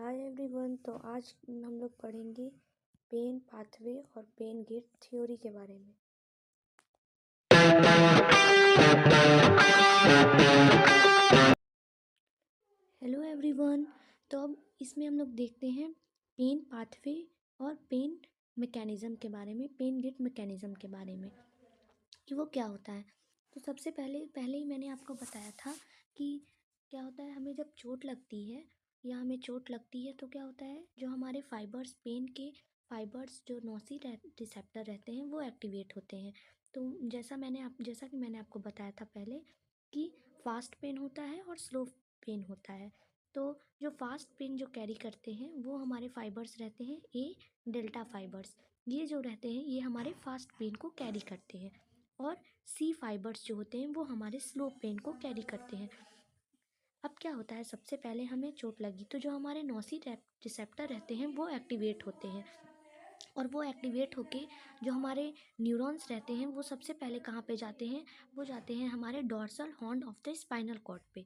Hi everyone. तो आज हम लोग पढ़ेंगे पेन पाथवे और पेन गेट थ्योरी के बारे में। Hello everyone. तो अब इसमें हम लोग देखते हैं पेन पाथवे और पेन मैकेनिज़्म के बारे में, पेन गेट मैकेनिज़्म के बारे में कि वो क्या होता है। तो सबसे पहले ही मैंने आपको बताया था कि क्या होता है, हमें जब चोट लगती है या हमें चोट लगती है तो क्या होता है, जो हमारे फाइबर्स, पेन के फाइबर्स जो नोसी रिसेप्टर रहते हैं वो एक्टिवेट होते हैं। तो जैसा कि मैंने आपको बताया था पहले कि फास्ट पेन होता है और स्लो पेन होता है। तो जो फास्ट पेन जो कैरी करते हैं वो हमारे फाइबर्स रहते हैं ए डेल्टा फाइबर्स। ये जो रहते हैं ये हमारे फास्ट पेन को कैरी करते हैं, और सी फाइबर्स जो होते हैं वो हमारे स्लो पेन को कैरी करते हैं। अब क्या होता है, सबसे पहले हमें चोट लगी तो जो हमारे नोसी रिसेप्टर रहते हैं वो एक्टिवेट होते हैं, और वो एक्टिवेट होके जो हमारे न्यूरॉन्स रहते हैं वो सबसे पहले कहाँ पे जाते हैं, वो जाते हैं हमारे dorsal horn of the spinal cord पे।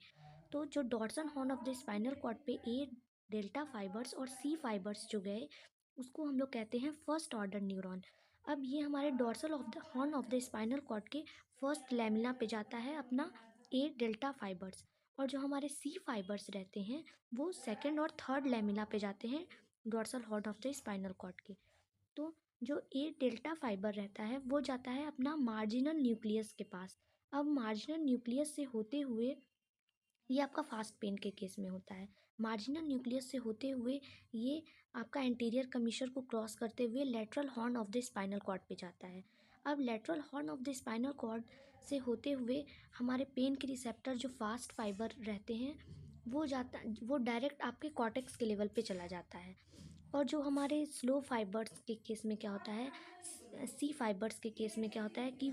तो जो dorsal horn of the spinal cord पे ए डेल्टा फाइबर्स और सी फाइबर्स जो गए उसको हम लोग कहते हैं फर्स्ट ऑर्डर न्यूरॉन। अब ये हमारे dorsal of the horn of the spinal cord के फर्स्ट लैमिना पे जाता है अपना ए डेल्टा फाइबर्स, और जो हमारे सी फाइबर्स रहते हैं वो सेकेंड और थर्ड लैमिना पे जाते हैं dorsal horn of the spinal cord के। तो जो ए डेल्टा फाइबर रहता है वो जाता है अपना मार्जिनल न्यूक्लियस के पास। अब मार्जिनल न्यूक्लियस से होते हुए, ये आपका फास्ट पेन के केस में होता है, मार्जिनल न्यूक्लियस से होते हुए ये आपका एंटीरियर कमीशर को क्रॉस करते हुए lateral horn of the spinal cord पे जाता है। अब lateral horn of the spinal cord से होते हुए हमारे पेन के रिसेप्टर जो फास्ट फाइबर रहते हैं वो डायरेक्ट आपके कॉर्टेक्स के लेवल पे चला जाता है। और जो हमारे स्लो फाइबर्स के केस में क्या होता है, सी फाइबर्स के केस में क्या होता है कि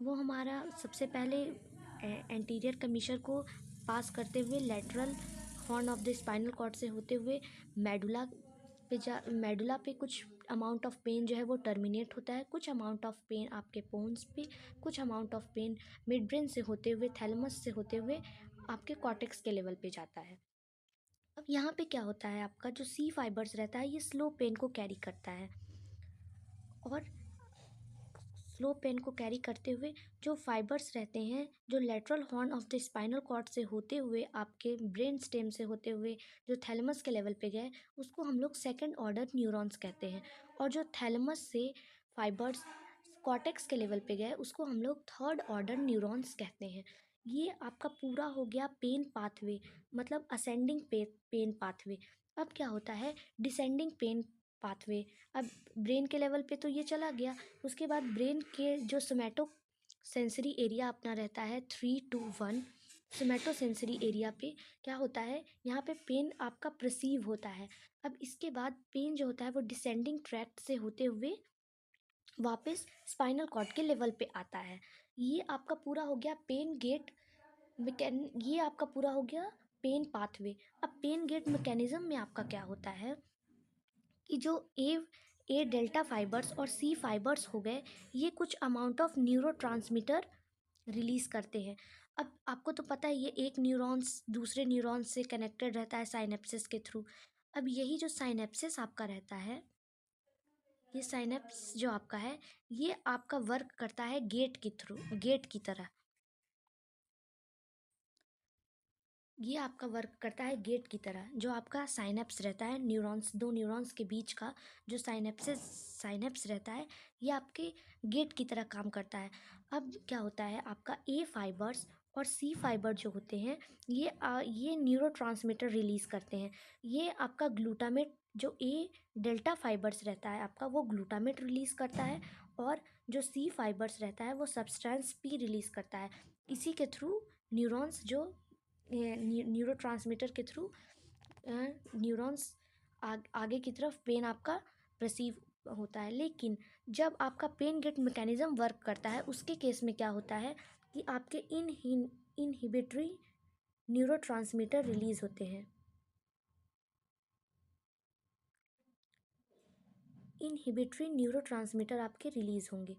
वो हमारा सबसे पहले एंटीरियर कमीशर को पास करते हुए lateral horn of the spinal cord से होते हुए मेडुला पे कुछ अमाउंट ऑफ पेन जो है वो टर्मिनेट होता है, कुछ अमाउंट ऑफ पेन आपके पोन्स पे, कुछ amount of pain midbrain से होते हुए, थैलेमस से होते हुए आपके कॉर्टेक्स के लेवल पे जाता है। अब यहाँ पे क्या होता है, आपका जो सी फाइबर्स रहता है ये स्लो पेन को कैरी करता है, और स्लो पेन को कैरी करते हुए जो फाइबर्स रहते हैं जो lateral horn of the spinal cord से होते हुए आपके ब्रेन स्टेम से होते हुए जो थैलेमस के लेवल पे गए उसको हम लोग सेकेंड ऑर्डर न्यूरॉन्स कहते हैं, और जो थैलेमस से फाइबर्स कॉर्टेक्स के लेवल पे गए उसको हम लोग थर्ड ऑर्डर न्यूरॉन्स कहते हैं। ये आपका पूरा हो गया पेन पाथवे, मतलब असेंडिंग पेन पाथवे। अब क्या होता है डिसेंडिंग पेन पाथवे। अब ब्रेन के लेवल पे तो ये चला गया, उसके बाद ब्रेन के जो सोमैटो सेंसरी एरिया अपना रहता है 3 to 1 सोमैटो सेंसरी एरिया पे क्या होता है, यहाँ पे पेन आपका परसीव होता है। अब इसके बाद पेन जो होता है वो डिसेंडिंग ट्रैक्ट से होते हुए वापस स्पाइनल कॉर्ड के लेवल पे आता है। ये आपका पूरा हो गया पेन गेट ये आपका पूरा हो गया पेन पाथवे। अब पेन गेट मैकेनिज्म में आपका क्या होता है कि जो ए डेल्टा फाइबर्स और सी फाइबर्स हो गए ये कुछ अमाउंट ऑफ न्यूरोट्रांसमीटर रिलीज करते हैं। अब आपको तो पता है ये एक न्यूरॉन्स दूसरे न्यूरॉन्स से कनेक्टेड रहता है साइनेप्सिस के थ्रू। अब यही जो साइनेप्सिस आपका रहता है, ये साइनेप्स जो आपका है ये आपका वर्क करता है गेट की तरह। ये आपका वर्क करता है गेट की तरह। जो आपका साइनेप्स रहता है न्यूरॉन्स, दो न्यूरॉन्स के बीच का जो साइनेप्स रहता है ये आपके गेट की तरह काम करता है। अब क्या होता है, आपका ए फाइबर्स और सी फाइबर जो होते हैं ये न्यूरोट्रांसमीटर रिलीज़ करते हैं। ये आपका ग्लूटामेट, जो ए डेल्टा फाइबर्स रहता है आपका वो ग्लूटामेट रिलीज़ करता है, और जो सी फाइबर्स रहता है वो सब्सटेंस पी रिलीज़ करता है। इसी के थ्रू न्यूरॉन्स जो न्यूरोट्रांसमीटर के थ्रू न्यूरॉन्स आगे की तरफ पेन आपका परसीव होता है। लेकिन जब आपका पेन गेट मैकेनिज्म वर्क करता है उसके केस में क्या होता है कि आपके इनहिबिटरी न्यूरोट्रांसमीटर रिलीज होते हैं। इनहिबिटरी न्यूरोट्रांसमीटर आपके रिलीज होंगे।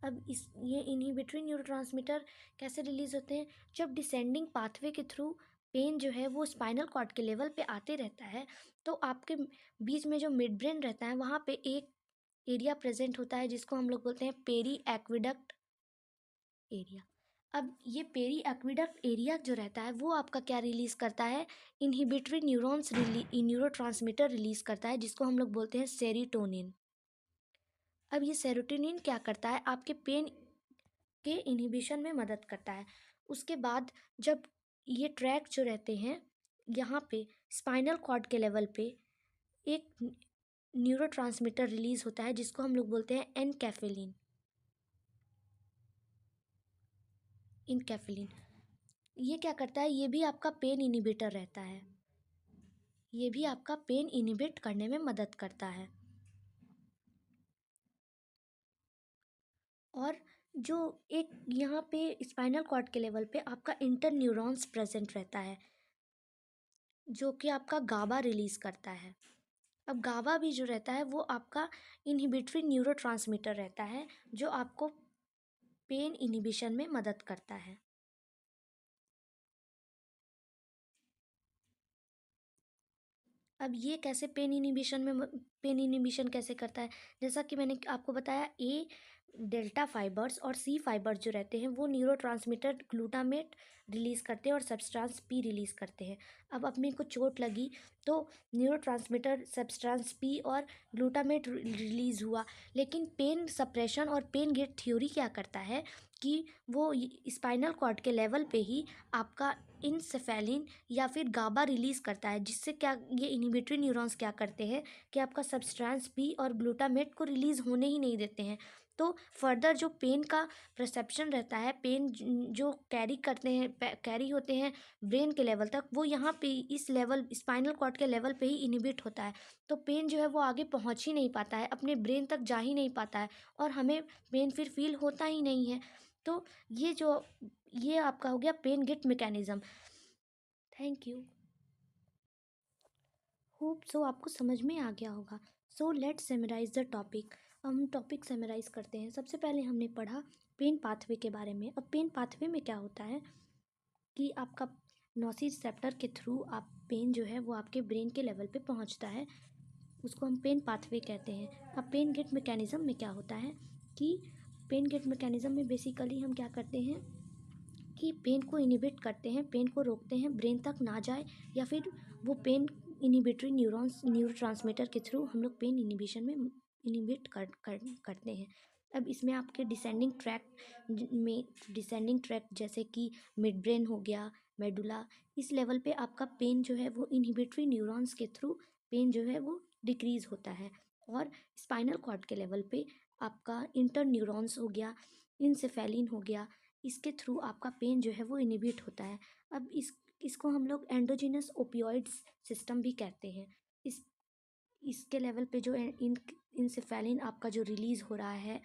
अब ये इनहिबिटरी न्यूरोट्रांसमीटर कैसे रिलीज होते हैं? जब डिसेंडिंग पाथवे के थ्रू पेन जो है वो स्पाइनल कॉर्ड के लेवल पे आते रहता है, तो आपके बीच में जो मिड ब्रेन रहता है वहाँ पे एक एरिया प्रेजेंट होता है जिसको हम लोग बोलते हैं पेरी एक्विडक्ट एरिया। अब ये पेरी एक्विडक्ट एरिया जो रहता है वो आपका क्या रिलीज करता है? इनहिबिटरी न्यूरोट्रांसमीटर रिलीज करता है जिसको हम लोग बोलते हैं सेरोटोनिन। अब ये सेरोटोनिन क्या करता है? आपके पेन के इनहिबिशन में मदद करता है। उसके बाद जब ये ट्रैक जो रहते हैं यहाँ पे स्पाइनल कॉर्ड के लेवल पे एक न्यूरोट्रांसमीटर रिलीज होता है जिसको हम लोग बोलते हैं एनकैफेलिन। इनकैफेलिन ये क्या करता है? ये भी आपका पेन इनहिबिटर रहता है। ये भी आपका पेन इनहिबिट करने में मदद करता है। और जो एक यहाँ पे स्पाइनल कॉर्ड के लेवल पे आपका इंटरन्यूरॉन्स प्रेजेंट रहता है जो कि आपका गाबा रिलीज करता है। अब गाबा भी जो रहता है वो आपका इनहिबिटरी न्यूरोट्रांसमीटर रहता है जो आपको पेन इनहिबिशन में मदद करता है। अब ये कैसे पेन इनहिबिशन कैसे करता है? जैसा कि मैंने आपको बताया, ए डेल्टा फाइबर्स और सी फाइबर्स जो रहते हैं वो न्यूरोट्रांसमीटर ग्लूटामेट रिलीज करते हैं और सब्सटेंस पी रिलीज करते हैं। अब अपने को चोट लगी तो न्यूरोट्रांसमीटर सब्सटेंस पी और ग्लूटामेट रिलीज हुआ, लेकिन पेन सप्रेशन और पेन गेट थ्योरी क्या करता है कि वो स्पाइनल कॉर्ड के लेवल पे ही आपका इंसेफेलिन या फिर गाबा रिलीज करता है, जिससे क्या ये इनहिबिटरी न्यूरॉन्स क्या करते हैं कि आपका सब्सटेंस पी और ग्लूटामेट को रिलीज होने ही नहीं देते हैं। तो फर्दर जो पेन का परसेप्शन रहता है, पेन जो कैरी होते हैं ब्रेन के लेवल तक, वो यहाँ पे इस लेवल स्पाइनल कॉर्ड के लेवल पे ही इनहिबिट होता है। तो पेन जो है वो आगे पहुँच ही नहीं पाता है, अपने ब्रेन तक जा ही नहीं पाता है और हमें पेन फिर फील होता ही नहीं है। तो ये आपका हो गया pain gate mechanism. Thank you. Hope so आपको समझ में आ गया होगा। So let's summarise the topic. हम टॉपिक समराइज करते हैं। सबसे पहले हमने पढ़ा पेन पाथवे के बारे में। अब पेन पाथवे में क्या होता है कि आपका नोसिसेप्टर के थ्रू आप पेन जो है वो आपके ब्रेन के लेवल पे पहुंचता है, उसको हम पेन पाथवे कहते हैं। अब पेन गेट मैकेनिज्म में क्या होता है कि पेन गेट मैकेनिज्म में बेसिकली हम क्या करते हैं कि पेन को इनिबिट करते हैं, पेन को रोकते हैं, ब्रेन तक ना जाए, या फिर वो पेन इनिबिटरी न्यूरोट्रांसमीटर के थ्रू हम लोग पेन इनिबिशन में करते हैं। अब इसमें आपके डिसेंडिंग ट्रैक जैसे कि मिड ब्रेन हो गया, मेडुला, इस लेवल पे आपका पेन जो है वो इनहिबिटरी न्यूरॉन्स के थ्रू पेन जो है वो डिक्रीज होता है। और स्पाइनल कॉर्ड के लेवल पे आपका इंटर न्यूरॉन्स हो गया, इंसेफेलिन हो गया, इसके थ्रू आपका पेन जो है वो इनहिबिट होता है। अब इसको हम लोग एंडोजिनस ओपियोइड्स सिस्टम भी कहते हैं। इसके लेवल पे जो इंसेफेलिन आपका जो रिलीज हो रहा है,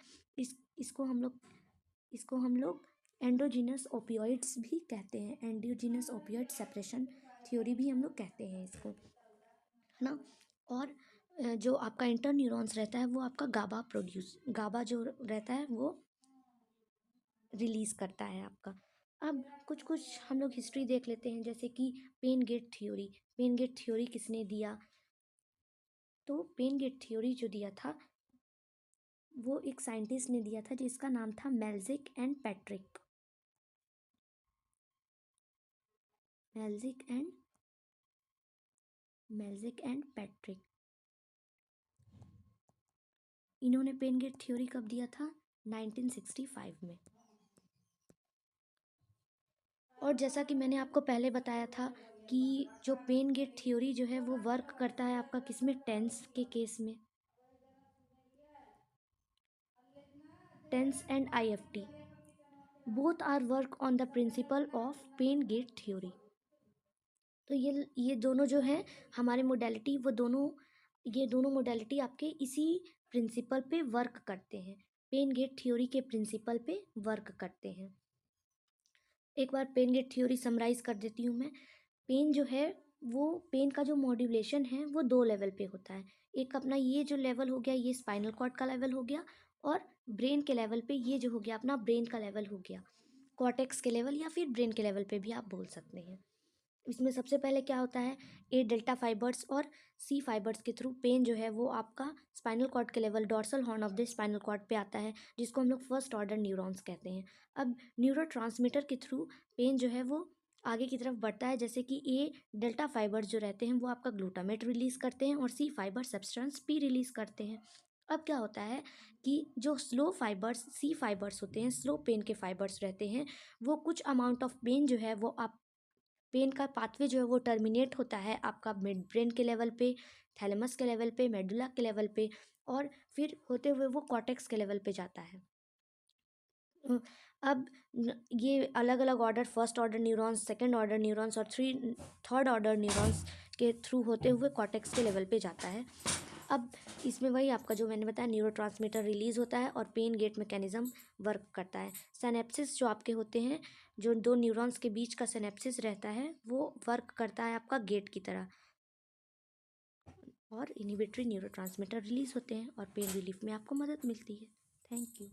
इसको हम लोग एंडोजिनस ओपियोइड्स भी कहते हैं। एंडोजिनस ओपियोइड सेपरेशन थ्योरी भी हम लोग कहते हैं इसको, है ना। और जो आपका इंटर न्यूरॉन्स रहता है वो आपका गाबा जो रहता है वो रिलीज करता है आपका। अब कुछ कुछ हम लोग हिस्ट्री देख लेते हैं, जैसे कि पेन गेट थ्योरी किसने दिया? तो पेन गेट थ्योरी जो दिया था वो एक साइंटिस्ट ने दिया था जिसका नाम था मेल्जिक एंड पैट्रिक। मेल्जिक एंड पैट्रिक, इन्होंने पेन गेट थ्योरी कब दिया था? 1965 में। और जैसा कि मैंने आपको पहले बताया था कि जो पेन गेट थ्योरी जो है वो वर्क करता है आपका किसमें? टेंस के केस में, TENS and IFT both are work on the principle of pain gate theory. तो ये दोनों जो हैं हमारे मोडेलिटी, ये दोनों मोडेलिटी आपके इसी प्रिंसिपल पे वर्क करते हैं, पेन गेट थ्योरी के प्रिंसिपल पे वर्क करते हैं। एक बार पेन गेट थ्योरी समराइज कर देती हूँ मैं। पेन जो है वो पेन का जो मॉड्यूलेशन है वो 2 लेवल पे होता है। एक अपना ये जो लेवल हो गया ये स्पाइनल कॉर्ड का लेवल हो गया, और ब्रेन के लेवल पे ये जो हो गया अपना ब्रेन का लेवल हो गया, कॉर्टेक्स के लेवल या फिर ब्रेन के लेवल पे भी आप बोल सकते हैं। इसमें सबसे पहले क्या होता है, ए डेल्टा फाइबर्स और सी फाइबर्स के थ्रू पेन जो है वो आपका स्पाइनल कॉर्ड के level dorsal horn of the spinal cord पे आता है, जिसको हम लोग फर्स्ट ऑर्डर न्यूरॉन्स कहते हैं। अब न्यूरोट्रांसमीटर के थ्रू पेन जो है वो आगे की तरफ बढ़ता है, जैसे कि ए डेल्टा फाइबर्स जो रहते हैं वो आपका ग्लूटामेट रिलीज करते हैं और C fibre substance P release करते हैं। अब क्या होता है कि जो स्लो फाइबर्स सी फाइबर्स होते हैं, स्लो पेन के फाइबर्स रहते हैं, वो कुछ अमाउंट ऑफ पेन जो है वो आप पेन का पाथवे जो है वो टर्मिनेट होता है आपका मिड ब्रेन के लेवल पे, थैलेमस के लेवल पे, मेडुला के लेवल पे, और फिर होते हुए वो कॉर्टेक्स के लेवल पे जाता है। अब ये अलग अलग order, first order neurons, second order neurons और थर्ड ऑर्डर न्यूरॉन्स के थ्रू होते हुए कॉर्टेक्स के लेवल पे जाता है। अब इसमें वही आपका जो मैंने बताया, न्यूरोट्रांसमीटर रिलीज होता है और पेन गेट मैकेनिज्म वर्क करता है। सिनेप्सिस जो आपके होते हैं, जो दो न्यूरॉन्स के बीच का सिनेप्सिस रहता है, वो वर्क करता है आपका गेट की तरह, और इनिबिटरी न्यूरोट्रांसमीटर रिलीज होते हैं और पेन रिलीफ में आपको मदद मिलती है। Thank you.